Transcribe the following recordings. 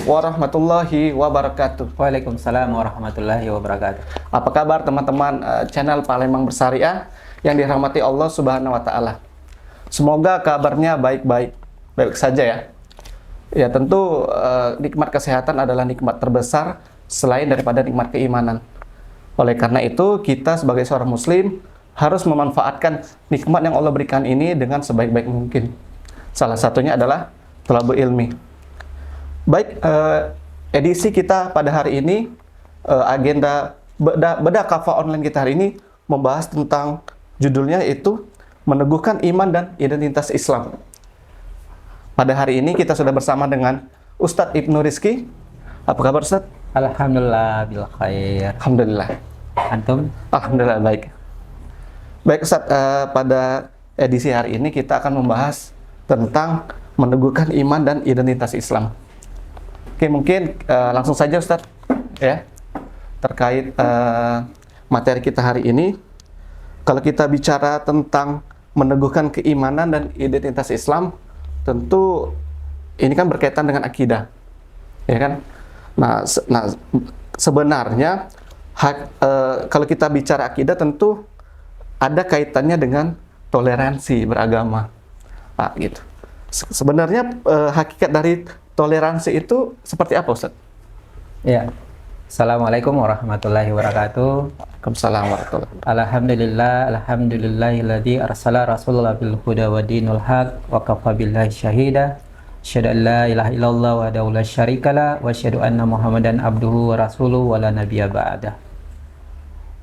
warahmatullahi wabarakatuh. Waalaikumsalam warahmatullahi wabarakatuh. Apa kabar teman-teman channel Palembang Bersyariah yang dirahmati Allah Subhanahu wa taala. Semoga kabarnya baik-baik saja ya. Ya tentu nikmat kesehatan adalah nikmat terbesar selain daripada nikmat keimanan. Oleh karena itu kita sebagai seorang muslim harus memanfaatkan nikmat yang Allah berikan ini dengan sebaik-baik mungkin. Salah satunya adalah thalabul ilmi. Baik, edisi kita pada hari ini, agenda bedah kafah online kita hari ini membahas tentang judulnya yaitu meneguhkan iman dan identitas Islam. Pada hari ini kita sudah bersama dengan Ustadz Ibnu Rizky. Apa kabar Ustadz? Alhamdulillah bil khair. Alhamdulillah. Antum? Alhamdulillah baik. Baik Ustadz, pada edisi hari ini kita akan membahas tentang meneguhkan iman dan identitas Islam. Oke, mungkin langsung saja Ustadz ya, terkait materi kita hari ini. Kalau kita bicara tentang meneguhkan keimanan dan identitas Islam, tentu ini kan berkaitan dengan akidah, ya kan? Nah sebenarnya kalau kita bicara akidah tentu ada kaitannya dengan toleransi beragama, gitu. Sebenarnya hakikat dari toleransi itu seperti apa, Ustaz? Ya. Assalamualaikum warahmatullahi wabarakatuh. Waalaikumsalam warahmatullahi wabarakatuh. Alhamdulillahilladzi arsala rasulullah bil huda wa dinul haq wa kafa billahi syahida. Asyhadu an la ilaha illallah wa la syarikalah wa asyhadu anna Muhammadan abduhu wa rasuluhu wa la nabiyya ba'dah.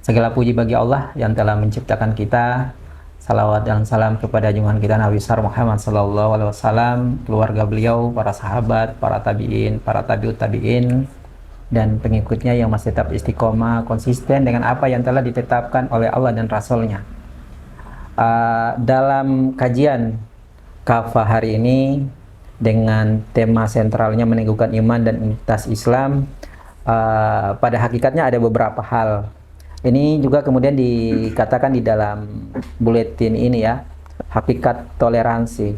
Segala puji bagi Allah yang telah menciptakan kita. Salawat dan salam kepada junjungan kita Nabi besar Muhammad sallallahu alaihi wasallam, keluarga beliau, para sahabat, para tabi'in, para tabi'ut tabi'in, dan pengikutnya yang masih tetap istiqomah, konsisten dengan apa yang telah ditetapkan oleh Allah dan Rasul-Nya. Dalam kajian kafah hari ini dengan tema sentralnya meneguhkan iman dan identitas Islam, pada hakikatnya ada beberapa hal. Ini juga kemudian dikatakan di dalam buletin ini ya, hakikat toleransi.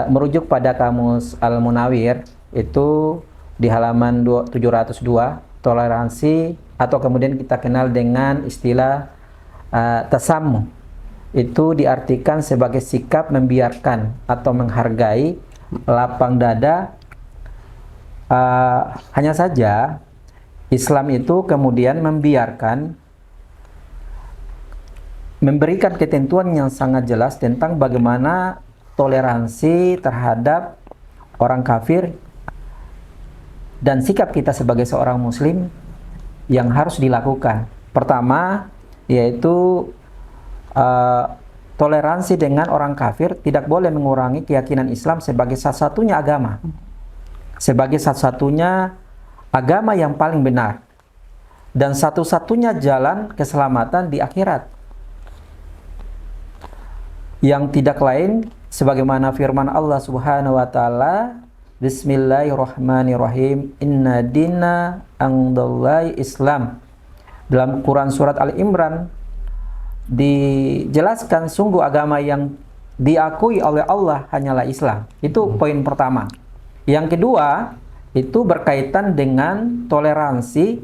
Merujuk pada kamus Al-Munawir itu di halaman 702, toleransi atau kemudian kita kenal dengan istilah tasammuh. Itu diartikan sebagai sikap membiarkan atau menghargai, lapang dada. Hanya saja Islam itu kemudian memberikan ketentuan yang sangat jelas tentang bagaimana toleransi terhadap orang kafir dan sikap kita sebagai seorang muslim yang harus dilakukan. Pertama, yaitu toleransi dengan orang kafir tidak boleh mengurangi keyakinan Islam sebagai satu-satunya agama, sebagai satu-satunya agama yang paling benar dan satu-satunya jalan keselamatan di akhirat, yang tidak lain sebagaimana firman Allah Subhanahu wa taala, Bismillahirrahmanirrahim, inna dina indallahi Islam. Dalam Quran surat Al-Imran dijelaskan sungguh agama yang diakui oleh Allah hanyalah Islam. Itu poin pertama. Yang kedua, itu berkaitan dengan toleransi,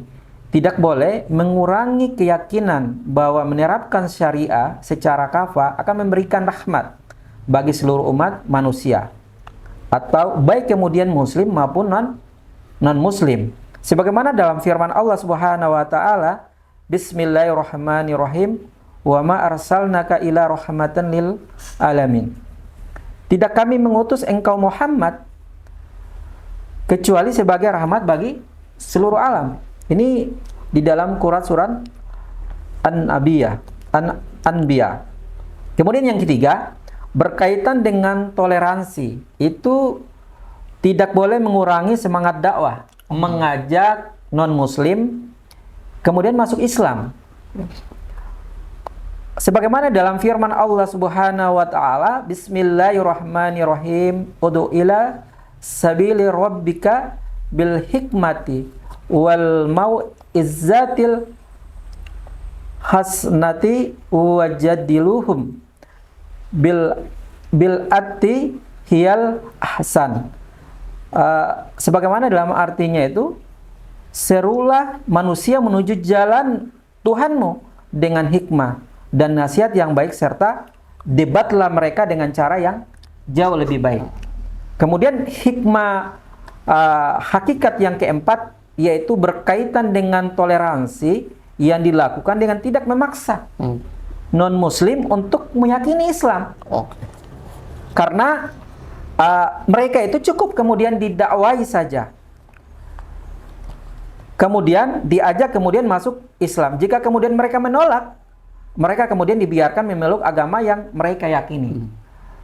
tidak boleh mengurangi keyakinan bahwa menerapkan syariah secara kafah akan memberikan rahmat bagi seluruh umat manusia, atau baik kemudian muslim maupun non-muslim. Sebagaimana dalam firman Allah Subhanahu wa taala, Bismillahirrahmanirrahim, wa ma arsalnaka ila rahmatan lil alamin. Tidak kami mengutus engkau Muhammad kecuali sebagai rahmat bagi seluruh alam. Ini di dalam Quran surat An-Anbiya. Kemudian yang ketiga, berkaitan dengan toleransi, itu tidak boleh mengurangi semangat dakwah, mengajak non-muslim kemudian masuk Islam. Sebagaimana dalam firman Allah Subhanahu wa taala, Bismillahirrahmanirrahim, ud'u ila sabili rabbika bil hikmati wal mau'izatil hasnati wajadiluhum bil atti hiyal ahsan. Sebagaimana dalam artinya itu, serulah manusia menuju jalan Tuhanmu dengan hikmah dan nasihat yang baik, serta debatlah mereka dengan cara yang jauh lebih baik. Kemudian hikmah hakikat yang keempat, yaitu berkaitan dengan toleransi yang dilakukan dengan tidak memaksa non-muslim untuk meyakini Islam. Karena mereka itu cukup kemudian didakwai saja, kemudian diajak kemudian masuk Islam. Jika kemudian mereka menolak, mereka kemudian dibiarkan memeluk agama yang mereka yakini.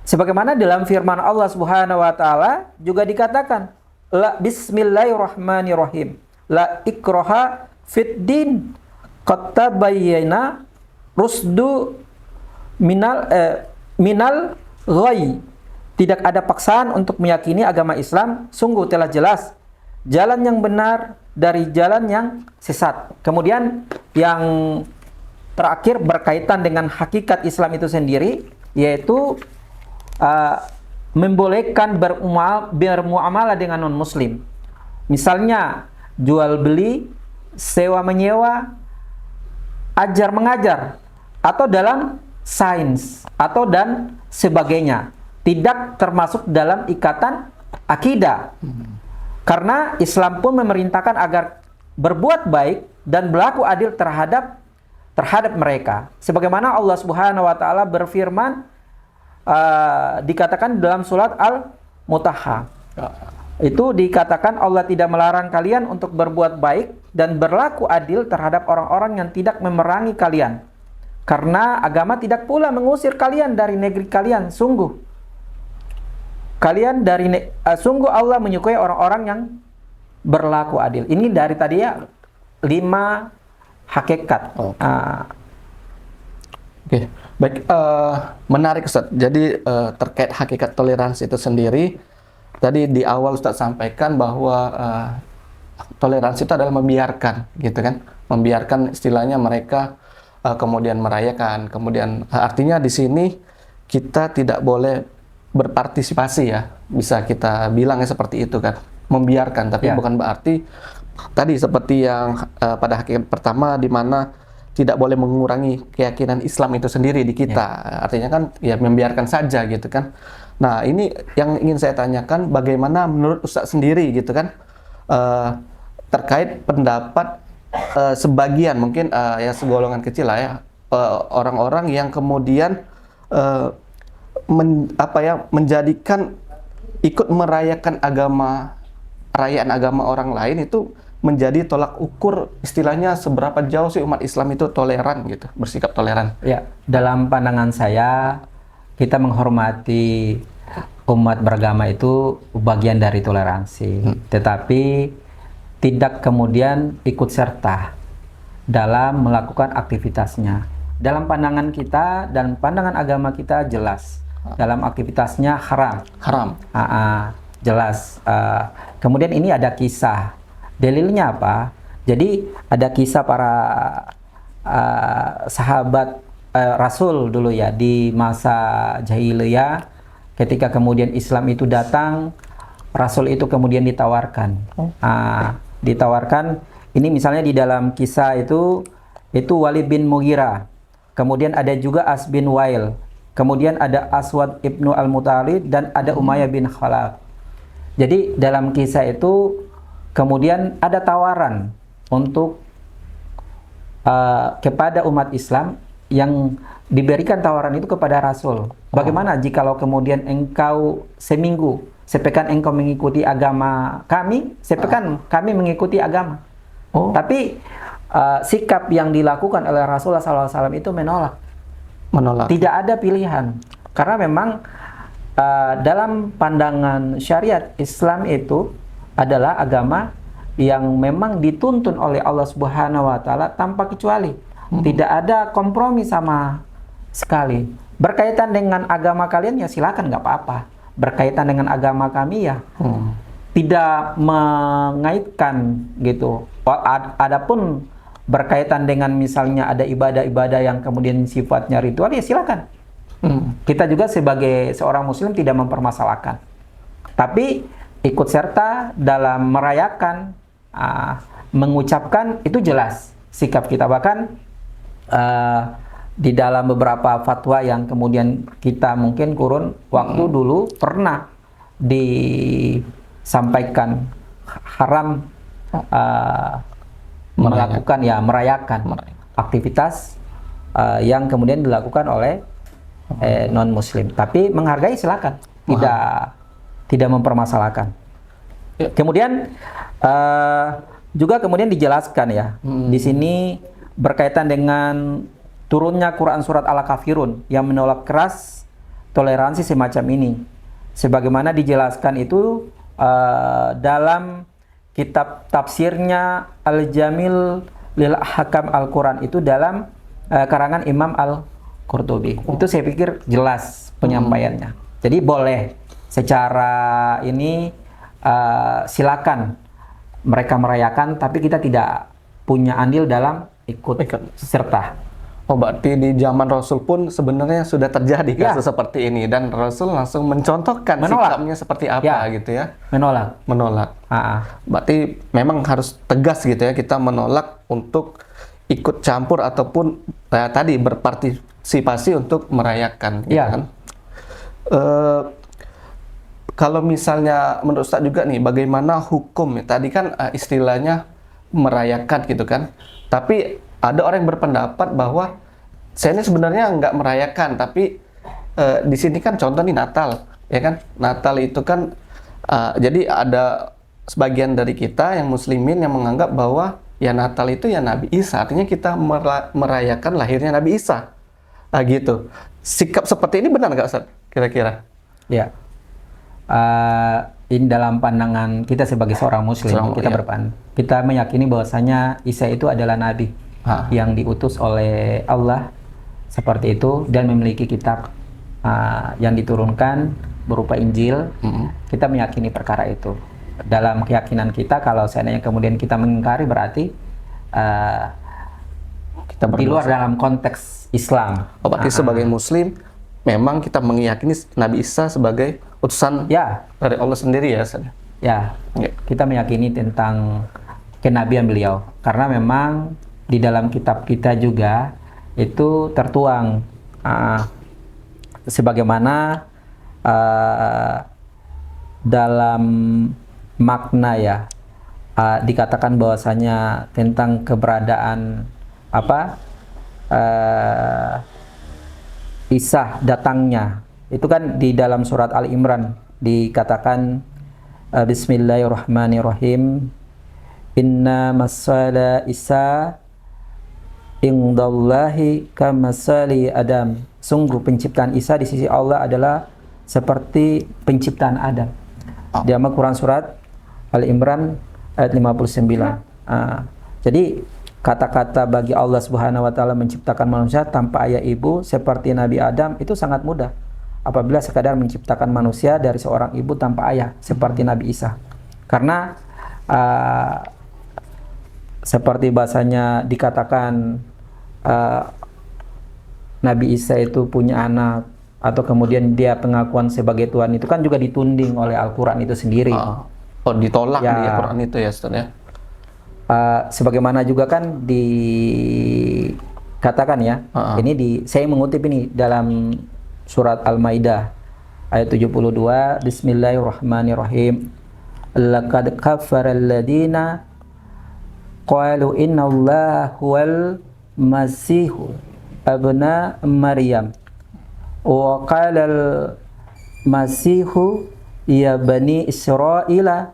Sebagaimana dalam firman Allah Subhanahu wa taala juga dikatakan, la bismillahirrahmanirrahim, la ikraha fid din, qad tabayyana rusdu minal ghayy. Tidak ada paksaan untuk meyakini agama Islam, sungguh telah jelas jalan yang benar dari jalan yang sesat. Kemudian yang terakhir berkaitan dengan hakikat Islam itu sendiri, yaitu membolehkan bermuamalah dengan non-muslim. Misalnya jual beli, sewa menyewa, ajar mengajar, atau dalam sains, atau dan sebagainya. Tidak termasuk dalam ikatan akidah. Karena Islam pun memerintahkan agar berbuat baik dan berlaku adil terhadap mereka. Sebagaimana Allah Subhanahu wa taala berfirman, dikatakan dalam surat Al-Mutaha. Itu dikatakan Allah tidak melarang kalian untuk berbuat baik dan berlaku adil terhadap orang-orang yang tidak memerangi kalian. Karena agama tidak pula mengusir kalian dari negeri kalian. Sungguh Allah menyukai orang-orang yang berlaku adil. Ini dari tadi ya 5 hakikat. Oke. Baik, menarik Ustaz. Jadi terkait hakikat toleransi itu sendiri, tadi di awal Ustaz sampaikan bahwa toleransi itu adalah membiarkan, gitu kan? Membiarkan istilahnya mereka kemudian merayakan. Kemudian artinya di sini kita tidak boleh berpartisipasi ya, bisa kita bilangnya seperti itu kan, membiarkan, tapi bukan berarti tadi seperti yang pada hakikat pertama di mana tidak boleh mengurangi keyakinan Islam itu sendiri di kita. Artinya kan ya membiarkan saja gitu kan. Nah, ini yang ingin saya tanyakan, bagaimana menurut Ustaz sendiri gitu kan terkait pendapat sebagian mungkin ya segolongan kecil lah ya, orang-orang yang kemudian menjadikan ikut merayakan perayaan agama orang lain itu menjadi tolak ukur, istilahnya seberapa jauh sih umat Islam itu toleran gitu, bersikap toleran. Ya, dalam pandangan saya, kita menghormati umat beragama itu bagian dari toleransi, tetapi tidak kemudian ikut serta dalam melakukan aktivitasnya. Dalam pandangan kita dan pandangan agama kita jelas, dalam aktivitasnya haram. Jelas. Kemudian ini ada kisah. Dalilnya apa? Jadi ada kisah para sahabat Rasul dulu ya, di masa jahiliyah, ketika kemudian Islam itu datang, Rasul itu kemudian ditawarkan. Ditawarkan, ini misalnya di dalam kisah itu Walid bin Mughirah, kemudian ada juga As bin Wail, kemudian ada Aswad ibnu Al-Muttalib, dan ada Umayyah bin Khalaf. Jadi dalam kisah itu kemudian ada tawaran untuk kepada umat Islam, yang diberikan tawaran itu kepada Rasul. Bagaimana jikalau kemudian engkau sepekan engkau mengikuti agama kami, sepekan kami mengikuti agama. Tapi sikap yang dilakukan oleh Rasulullah SAW itu menolak. Tidak ada pilihan. Karena memang dalam pandangan syariat, Islam itu adalah agama yang memang dituntun oleh Allah Subhanahu wa taala tanpa kecuali. Tidak ada kompromi sama sekali. Berkaitan dengan agama kalian ya silakan, nggak apa-apa. Berkaitan dengan agama kami ya tidak mengaitkan gitu. Adapun berkaitan dengan misalnya ada ibadah-ibadah yang kemudian sifatnya ritual ya silakan. Kita juga sebagai seorang muslim tidak mempermasalahkan. Tapi ikut serta dalam merayakan, mengucapkan, itu jelas sikap kita. Bahkan di dalam beberapa fatwa yang kemudian kita mungkin kurun waktu dulu pernah disampaikan haram merayakan aktivitas yang kemudian dilakukan oleh non muslim, tapi menghargai silakan, tidak mempermasalahkan. Kemudian juga kemudian dijelaskan ya di sini berkaitan dengan turunnya Quran surat Al-Kafirun yang menolak keras toleransi semacam ini, sebagaimana dijelaskan itu dalam kitab tafsirnya Al-Jamil lil Ahkam Al-Quran, itu dalam karangan Imam Al-Qurtubi. Itu saya pikir jelas penyampaiannya. Jadi boleh secara ini silakan mereka merayakan, tapi kita tidak punya andil dalam ikut serta. Oh, berarti di zaman Rasul pun sebenarnya sudah terjadi kasus seperti ini, dan Rasul langsung mencontohkan sikapnya seperti apa gitu ya. Menolak. Berarti memang harus tegas gitu ya, kita menolak untuk ikut campur ataupun tadi berpartisipasi untuk merayakan gitu kan. Kalau misalnya menurut Ustaz juga nih, bagaimana hukum ya? Tadi kan istilahnya merayakan gitu kan, tapi ada orang yang berpendapat bahwa saya ini sebenarnya nggak merayakan, tapi di sini kan contoh nih Natal, ya kan? Natal itu kan jadi ada sebagian dari kita yang muslimin yang menganggap bahwa ya Natal itu ya Nabi Isa, artinya kita merayakan lahirnya Nabi Isa, gitu. Sikap seperti ini benar nggak Ustaz? Kira-kira? Ya, ini dalam pandangan kita sebagai seorang muslim, kita meyakini bahwasanya Isa itu adalah Nabi yang diutus oleh Allah seperti itu, dan memiliki kitab yang diturunkan berupa Injil. Kita meyakini perkara itu. Dalam keyakinan kita, kalau seandainya kemudian kita mengingkari, berarti kita di luar dalam konteks Islam. Berarti sebagai muslim memang kita meyakini Nabi Isa sebagai utusan dari Allah sendiri ya Ustaz? Kita meyakini tentang kenabian beliau, karena memang di dalam kitab kita juga itu tertuang sebagaimana dalam makna ya, dikatakan bahwasanya tentang keberadaan Isa datangnya, itu kan di dalam surat Al-Imran dikatakan Bismillahirrahmanirrahim, inna masala Isa indallahi kamasali Adam. Sungguh penciptaan Isa di sisi Allah adalah seperti penciptaan Adam. Di Al-Quran surat Al-Imran ayat 59. Jadi kata-kata bagi Allah Subhanahu wa taala menciptakan manusia tanpa ayah ibu seperti Nabi Adam itu sangat mudah apabila sekadar menciptakan manusia dari seorang ibu tanpa ayah seperti Nabi Isa. Karena seperti bahasanya dikatakan Nabi Isa itu punya anak, atau kemudian dia pengakuan sebagai Tuhan, itu kan juga ditunding oleh Al-Quran itu sendiri. Ditolak di Al-Quran itu ya Ustaz ya. Sebagaimana juga kan dikatakan ya, saya mengutip ini dalam surat Al-Maidah ayat 72, Bismillahirrahmanirrahim, laqad kafara alladziina qalu innallaha huwal masihu abna Maryam wa qala al-masihu ya bani Israila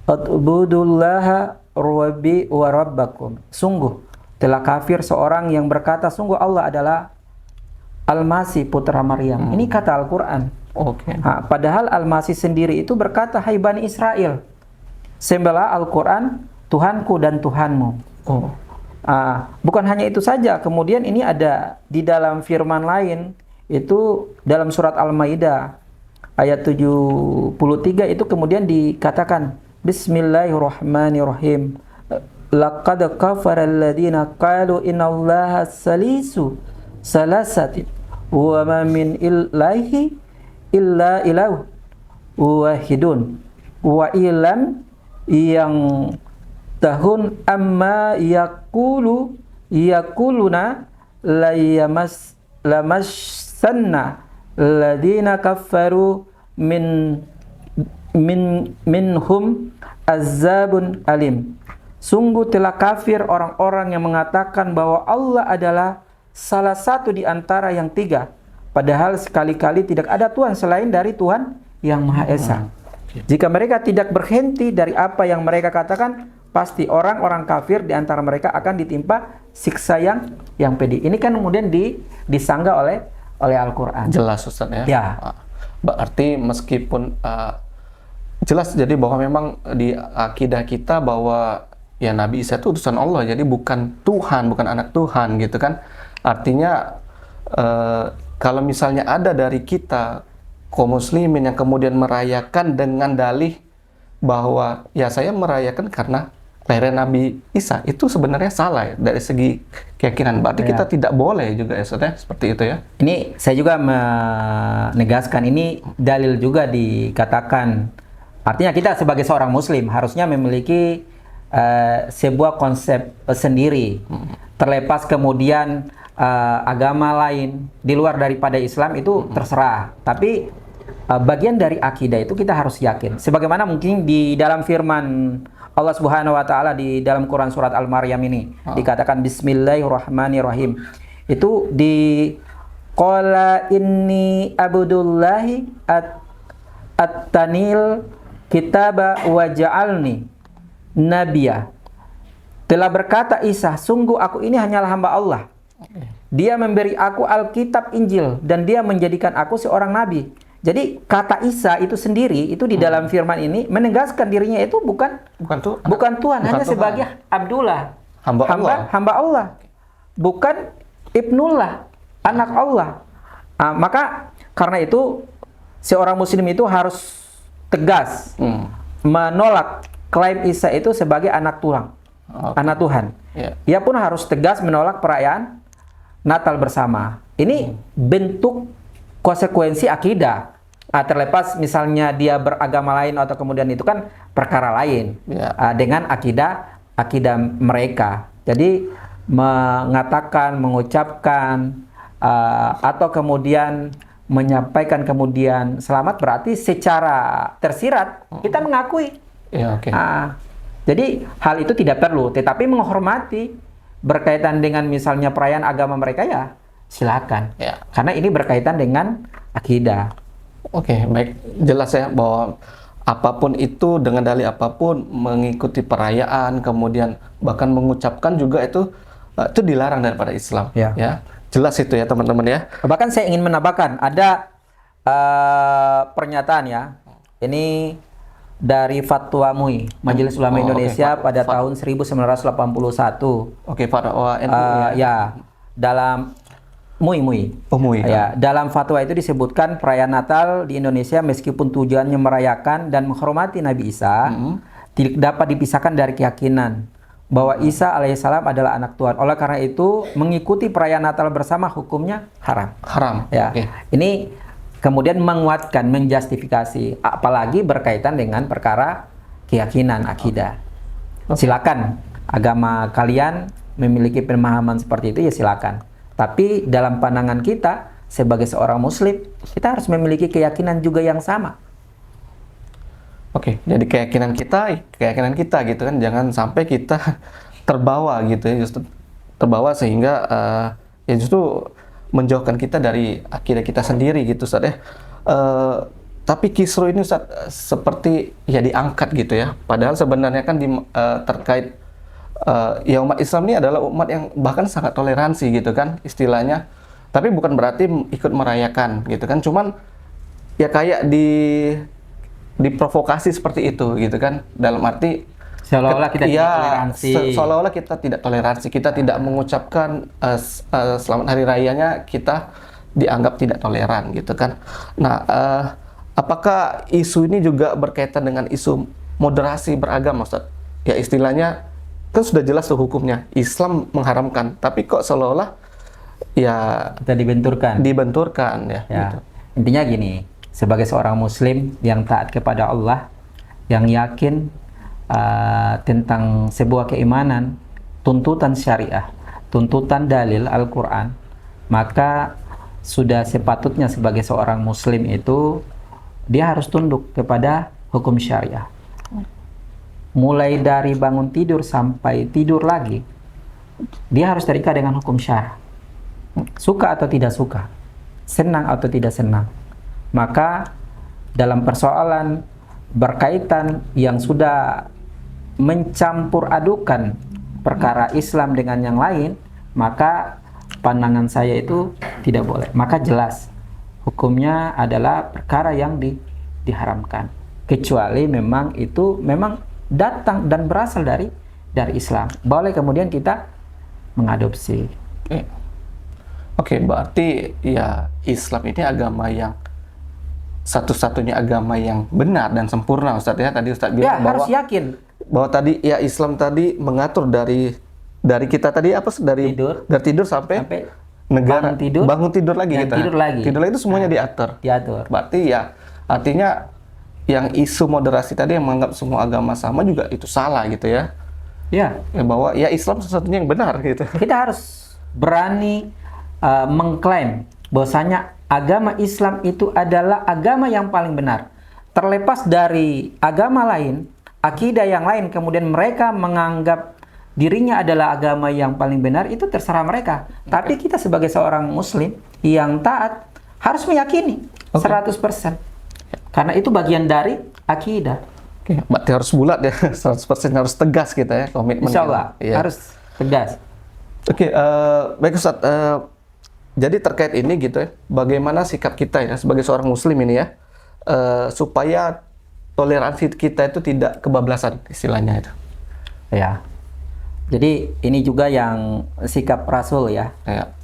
atbudullaha rabbi wa rabbakum. Sungguh telah kafir seorang yang berkata sungguh Allah adalah Al-Masih putra Maryam. Ini kata Al-Quran. Padahal Al-Masih sendiri itu berkata, hai Bani Israel, sembahlah Al-Quran Tuhanku dan Tuhanmu. Bukan hanya itu saja, kemudian ini ada di dalam firman lain, itu dalam surat Al-Maidah ayat 73, itu kemudian dikatakan Bismillahirrahmanirrahim, laqad kafara alladziina qalu innallaha salisu salasatin wa ma min ilahi illa ilahu wahidun wa ilam yang tahun amma yakuluna lamassanna ladina kafaru minhum azabun alim. Sungguh telah kafir orang-orang yang mengatakan bahwa Allah adalah salah satu di antara yang tiga, padahal sekali-kali tidak ada Tuhan selain dari Tuhan yang Maha Esa. Jika mereka tidak berhenti dari apa yang mereka katakan, pasti orang-orang kafir di antara mereka akan ditimpa siksa yang pedih. Ini kan kemudian disanggah oleh Al-Quran. Jelas Ustaz ya. Ya. Berarti meskipun jelas jadi bahwa memang di akidah kita bahwa ya Nabi Isa itu utusan Allah, jadi bukan Tuhan, bukan anak Tuhan gitu kan. Artinya kalau misalnya ada dari kita kaum muslimin yang kemudian merayakan dengan dalih bahwa ya saya merayakan karena lahirnya Nabi Isa, itu sebenarnya salah ya, dari segi keyakinan. Berarti kita tidak boleh juga ya, Ustaz, ya, seperti itu ya. Ini saya juga menegaskan, ini dalil juga dikatakan. Artinya kita sebagai seorang muslim harusnya memiliki sebuah konsep sendiri. Terlepas kemudian agama lain di luar daripada Islam itu terserah. Tapi bagian dari akidah itu kita harus yakin. Sebagaimana mungkin di dalam firman Allah Subhanahu wa taala di dalam Quran surat Al-Maryam ini dikatakan bismillahirrahmanirrahim. Itu di qala inni abdullahi at-tanil kitaba wa ja'alni Nabiya. Telah berkata Isa, sungguh aku ini hanyalah hamba Allah. Dia memberi aku Alkitab Injil dan dia menjadikan aku seorang nabi. Jadi kata Isa itu sendiri itu di dalam firman ini menegaskan dirinya itu bukan Tuhan, hanya sebagai Abdullah, hamba Allah. Bukan Ibnullah, anak Allah. Maka karena itu seorang muslim itu harus tegas menolak klaim Isa itu sebagai anak Tuhan. Anak Tuhan. Ia pun harus tegas menolak perayaan Natal bersama. Ini bentuk konsekuensi akidah. Terlepas misalnya dia beragama lain atau kemudian itu kan perkara lain dengan akidah mereka. Jadi mengatakan, mengucapkan atau kemudian menyampaikan kemudian selamat berarti secara tersirat kita mengakui. Jadi hal itu tidak perlu, tetapi menghormati berkaitan dengan misalnya perayaan agama mereka ya silakan. Karena ini berkaitan dengan akidah. Oke, baik, jelas ya bahwa apapun itu dengan dalih apapun mengikuti perayaan kemudian bahkan mengucapkan juga itu dilarang daripada Islam. Ya, jelas itu ya teman-teman ya. Bahkan saya ingin menambahkan ada pernyataan ya. Ini dari Fatwa MUI, Majelis Ulama Indonesia pada tahun 1981. Fatwa NU ya. Dalam MUI. Ya, dalam fatwa itu disebutkan perayaan Natal di Indonesia meskipun tujuannya merayakan dan menghormati Nabi Isa, tidak dapat dipisahkan dari keyakinan bahwa Isa alaihissalam adalah anak Tuhan. Oleh karena itu, mengikuti perayaan Natal bersama hukumnya haram. Ya. Ini kemudian menguatkan, menjustifikasi, apalagi berkaitan dengan perkara keyakinan, akidah. Silakan agama kalian memiliki pemahaman seperti itu, ya silakan. Tapi dalam pandangan kita sebagai seorang muslim, kita harus memiliki keyakinan juga yang sama. Jadi keyakinan kita gitu kan, jangan sampai kita terbawa gitu ya, justru terbawa sehingga ya justru menjauhkan kita dari akidah kita sendiri gitu, Ustaz ya. Tapi kisruh ini Ustaz seperti ya diangkat gitu ya. Padahal sebenarnya kan terkait ya umat Islam ini adalah umat yang bahkan sangat toleransi gitu kan istilahnya. Tapi bukan berarti ikut merayakan gitu kan. Cuman ya kayak diprovokasi seperti itu gitu kan. Dalam arti seolah-olah kita tidak toleransi. Seolah-olah kita tidak toleransi, kita tidak mengucapkan selamat hari rayanya, kita dianggap tidak toleran gitu kan. Nah, apakah isu ini juga berkaitan dengan isu moderasi beragama, Ustaz? Ya istilahnya kan sudah jelas tuh hukumnya, Islam mengharamkan, tapi kok seolah-olah ya kita dibenturkan ya. Ya. Gitu. Intinya gini, sebagai seorang muslim yang taat kepada Allah, yang yakin tentang sebuah keimanan, tuntutan syariah, tuntutan dalil Al-Quran, maka sudah sepatutnya sebagai seorang muslim itu dia harus tunduk kepada hukum syariah. Mulai dari bangun tidur sampai tidur lagi, dia harus terikat dengan hukum syara. Suka atau tidak suka, senang atau tidak senang. Maka dalam persoalan berkaitan yang sudah mencampur adukan perkara Islam dengan yang lain, maka pandangan saya itu tidak boleh. Maka jelas hukumnya adalah perkara yang diharamkan, kecuali memang itu memang datang dan berasal dari Islam. Boleh kemudian kita mengadopsi. Oke, berarti ya Islam ini agama yang satu-satunya agama yang benar dan sempurna, Ustadz ya. Tadi Ustadz bilang bahwa harus yakin bahwa tadi ya Islam tadi mengatur dari kita tadi apa dari tidur sampai negara bangun tidur lagi kita. Tidur lagi itu semuanya diatur. Berarti ya artinya yang isu moderasi tadi yang menganggap semua agama sama juga itu salah gitu ya. Ya bahwa ya Islam satu-satunya yang benar gitu. Kita harus berani mengklaim bahwasanya agama Islam itu adalah agama yang paling benar. Terlepas dari agama lain, akidah yang lain, kemudian mereka menganggap dirinya adalah agama yang paling benar, itu terserah mereka. Tapi kita sebagai seorang muslim yang taat harus meyakini 100%. Karena itu bagian dari akidah. Oke, berarti harus bulat ya, 100% harus tegas kita ya, komitmen. Insya Allah, harus tegas. Oke, baik Ustadz. Jadi terkait ini gitu ya, bagaimana sikap kita ya sebagai seorang muslim ini ya, supaya toleransi kita itu tidak kebablasan istilahnya itu. Ya, jadi ini juga yang sikap Rasul ya.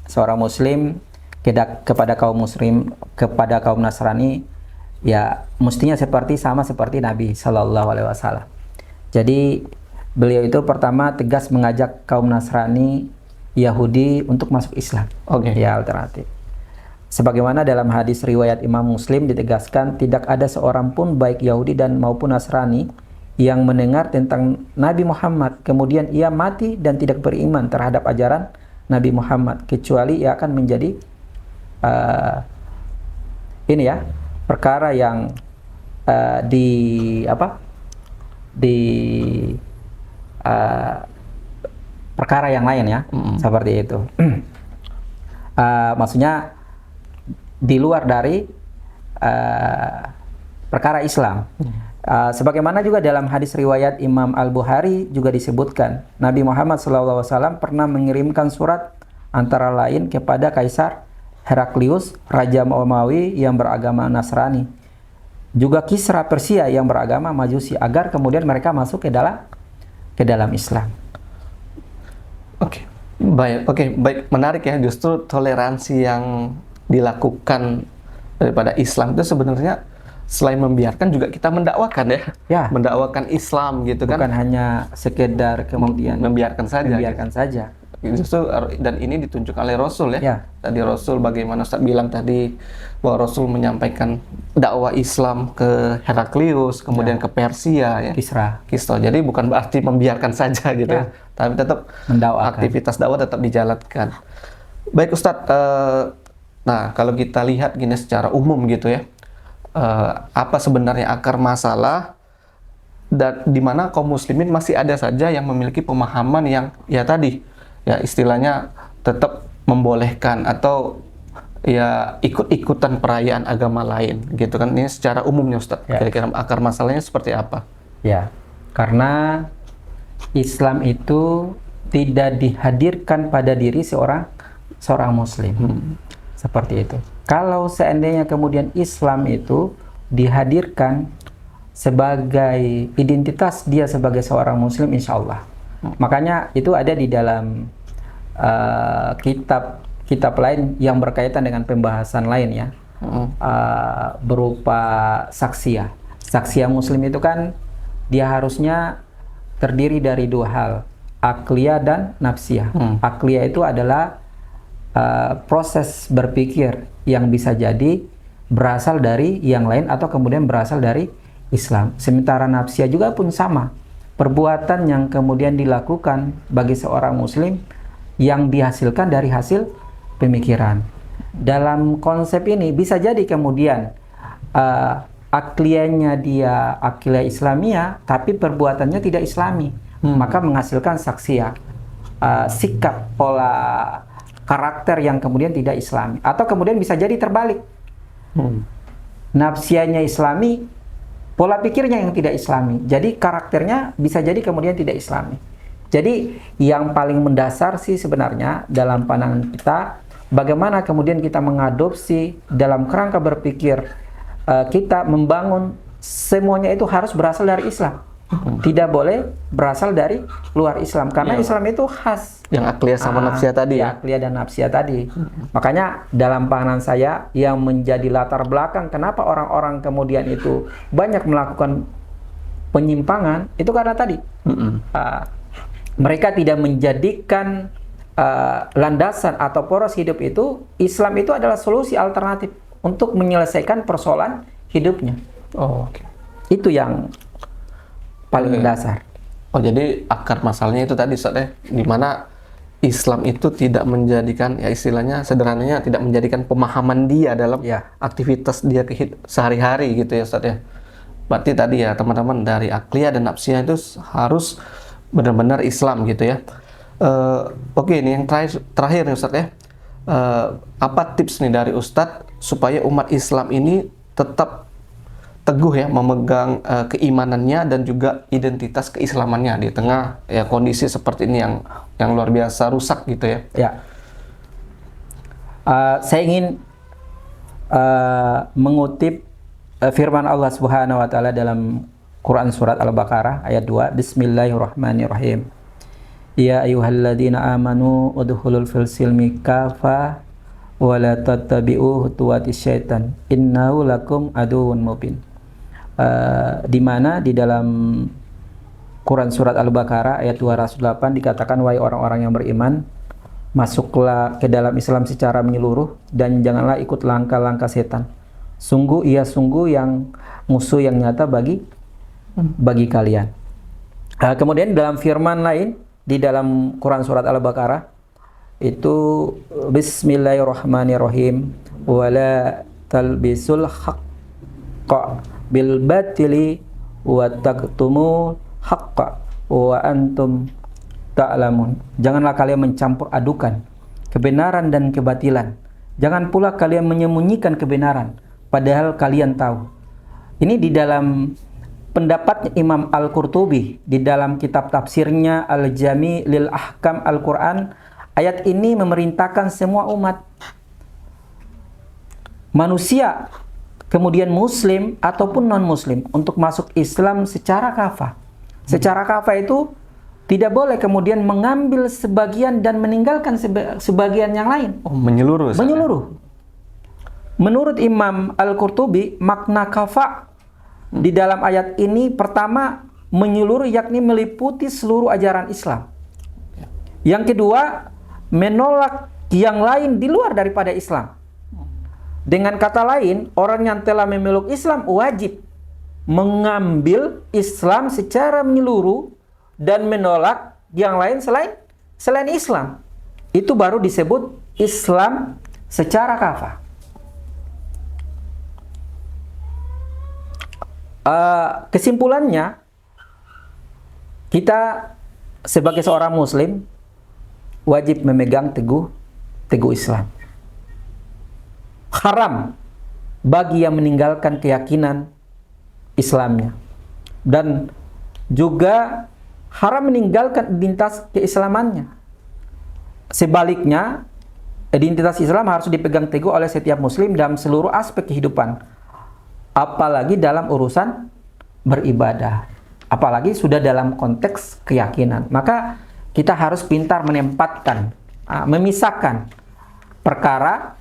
Seorang muslim kepada kaum muslim, kepada kaum Nasrani, ya mestinya sama seperti Nabi Shallallahu Alaihi Wasallam. Jadi beliau itu pertama tegas mengajak kaum Nasrani, Yahudi untuk masuk Islam. Ya, alternatif. Sebagaimana dalam hadis riwayat Imam Muslim ditegaskan, tidak ada seorang pun baik Yahudi dan maupun Nasrani yang mendengar tentang Nabi Muhammad kemudian ia mati dan tidak beriman terhadap ajaran Nabi Muhammad, kecuali ia akan menjadi perkara yang perkara yang lain ya, seperti itu. Maksudnya di luar dari perkara Islam. Sebagaimana juga dalam hadis riwayat Imam Al-Bukhari juga disebutkan, Nabi Muhammad SAW pernah mengirimkan surat antara lain kepada Kaisar Heraklius, Raja Romawi yang beragama Nasrani, juga Kisra Persia yang beragama Majusi, agar kemudian mereka masuk ke dalam Islam. Baik, menarik ya, justru toleransi yang dilakukan daripada Islam itu sebenarnya selain membiarkan juga kita mendakwakan ya. Mendakwakan Islam gitu kan. Bukan hanya sekedar kemudian membiarkan saja. Justru dan ini ditunjukkan oleh Rasul ya. Tadi Rasul bagaimana Ustaz bilang tadi bahwa Rasul menyampaikan dakwah Islam ke Heraklius, kemudian ke Persia ya. Kisra. Jadi bukan berarti membiarkan saja gitu ya. Tapi tetap aktivitas dakwah tetap dijalankan. Baik Ustaz, nah kalau kita lihat gini secara umum gitu ya, apa sebenarnya akar masalah dan di mana kaum muslimin masih ada saja yang memiliki pemahaman yang ya tadi ya istilahnya tetap membolehkan atau ya ikut-ikutan perayaan agama lain gitu kan. Ini secara umumnya Ustaz, kira-kira akar masalahnya seperti apa? Ya, karena Islam itu tidak dihadirkan pada diri seorang muslim. Seperti itu. Kalau seandainya kemudian Islam itu dihadirkan sebagai identitas dia sebagai seorang muslim, insya Allah. Makanya itu ada di dalam kitab lain yang berkaitan dengan pembahasan lain ya, berupa saksiyah. Saksiyah muslim itu kan dia harusnya terdiri dari dua hal, akliyah dan nafsiyah. Akliyah itu adalah proses berpikir yang bisa jadi berasal dari yang lain atau kemudian berasal dari Islam. Sementara nafsiyah juga pun sama. Perbuatan yang kemudian dilakukan bagi seorang muslim yang dihasilkan dari hasil pemikiran. Dalam konsep ini bisa jadi kemudian akliyahnya dia akliyah Islamiyah, tapi perbuatannya tidak Islami. Maka menghasilkan saksiyah, sikap, pola karakter yang kemudian tidak Islami. Atau kemudian bisa jadi terbalik. Nafsiyahnya Islami, pola pikirnya yang tidak Islami. Jadi karakternya bisa jadi kemudian tidak Islami. Jadi yang paling mendasar sih sebenarnya dalam pandangan kita, bagaimana kemudian kita mengadopsi dalam kerangka berpikir kita membangun semuanya itu harus berasal dari Islam. Tidak boleh berasal dari luar Islam, karena Islam itu khas. Yang akliyah sama nafsiyah tadi ya? Akliyah dan nafsiyah tadi. Makanya dalam pandangan saya yang menjadi latar belakang kenapa orang-orang kemudian itu banyak melakukan penyimpangan, itu karena tadi. Mereka tidak menjadikan landasan atau poros hidup itu, Islam itu adalah solusi alternatif untuk menyelesaikan persoalan hidupnya. Oke. Itu yang paling mendasar. Oh, jadi akar masalahnya itu tadi Ustaz ya, di mana Islam itu tidak menjadikan, ya istilahnya sederhananya tidak menjadikan pemahaman dia dalam aktivitas dia sehari-hari gitu ya Ustaz ya. Berarti tadi ya teman-teman, dari akliyah dan nafsiyah itu harus benar-benar Islam gitu ya. Oke, ini yang terakhir nih Ustaz ya. Apa tips nih dari Ustadz supaya umat Islam ini tetap teguh ya memegang keimanannya dan juga identitas keislamannya di tengah ya kondisi seperti ini yang luar biasa rusak gitu ya? Ya, saya ingin mengutip firman Allah Subhanahu Wa Taala dalam Quran surat Al-Baqarah ayat 2. Bismillahirrahmanirrahim. Ya ayyuhalladzina amanu udkhulul fil silmi kafa wa la tattabi'u khutuwatis syaitan innahu lakum aduwwun mubin. Di mana di dalam Quran surat Al-Baqarah ayat 208 dikatakan, wahai orang-orang yang beriman, masuklah ke dalam Islam secara menyeluruh dan janganlah ikut langkah-langkah setan. Sungguh yang musuh yang nyata bagi kalian. Kemudian dalam firman lain di dalam Quran surat Al-Baqarah itu Bismillahirrahmanirrahim, wala talbisul haqqa bil batili wa taqtumul haqqa wa antum ta'lamun. Janganlah kalian mencampur adukan kebenaran dan kebatilan. Jangan pula kalian menyembunyikan kebenaran padahal kalian tahu. Ini di dalam pendapat Imam Al-Qurtubi di dalam kitab tafsirnya Al-Jami' lil Ahkam Al-Quran. Ayat ini memerintahkan semua umat manusia, kemudian muslim ataupun non-muslim, untuk masuk Islam secara kafah. Secara kafah itu tidak boleh kemudian mengambil sebagian dan meninggalkan sebagian yang lain. Oh, menyeluruh. Menyeluruh. Menurut Imam Al-Qurtubi, makna kafah di dalam ayat ini pertama menyeluruh, yakni meliputi seluruh ajaran Islam. Yang kedua, menolak yang lain di luar daripada Islam. Dengan kata lain, orang yang telah memeluk Islam wajib mengambil Islam secara menyeluruh dan menolak yang lain selain Islam. Itu baru disebut Islam secara kafah. Kesimpulannya, kita sebagai seorang muslim wajib memegang teguh Islam. Haram bagi yang meninggalkan keyakinan Islamnya, dan juga haram meninggalkan identitas keislamannya. Sebaliknya, identitas Islam harus dipegang teguh oleh setiap muslim dalam seluruh aspek kehidupan, apalagi dalam urusan beribadah, apalagi sudah dalam konteks keyakinan. Maka kita harus pintar menempatkan, memisahkan perkara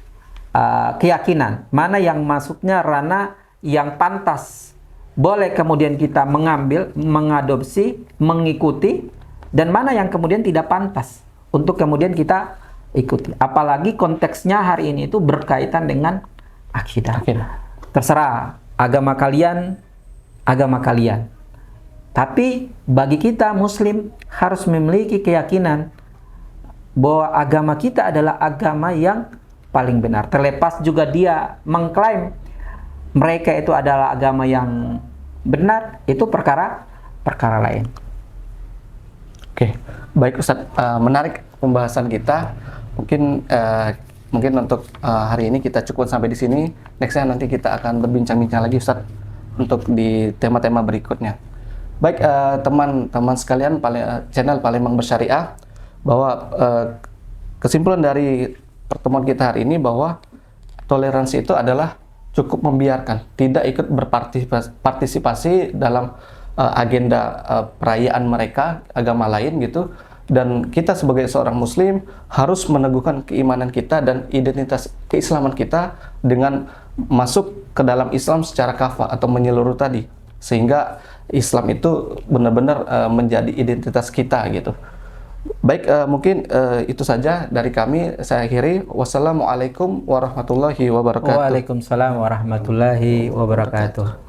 keyakinan, mana yang masuknya ranah yang pantas boleh kemudian kita mengambil, mengadopsi, mengikuti, dan mana yang kemudian tidak pantas untuk kemudian kita ikuti. Apalagi konteksnya hari ini itu berkaitan dengan akidah. Terserah agama kalian agama kalian. Tapi bagi kita Muslim harus memiliki keyakinan bahwa agama kita adalah agama yang paling benar. Terlepas juga dia mengklaim mereka itu adalah agama yang benar, itu perkara lain. Oke, baik Ustadz, menarik pembahasan kita. Mungkin untuk hari ini kita cukup sampai di sini. Nextnya nanti kita akan berbincang-bincang lagi Ustadz untuk di tema-tema berikutnya. Baik teman-teman sekalian, channel Palembang Bersyariah, bahwa kesimpulan dari pertemuan kita hari ini bahwa toleransi itu adalah cukup membiarkan, tidak ikut berpartisipasi dalam agenda perayaan mereka, agama lain gitu. Dan kita sebagai seorang muslim harus meneguhkan keimanan kita dan identitas keislaman kita dengan masuk ke dalam Islam secara kafah atau menyeluruh tadi, sehingga Islam itu benar-benar menjadi identitas kita gitu. Baik, mungkin itu saja dari kami. Saya akhiri. Wassalamualaikum warahmatullahi wabarakatuh. Waalaikumsalam warahmatullahi wabarakatuh.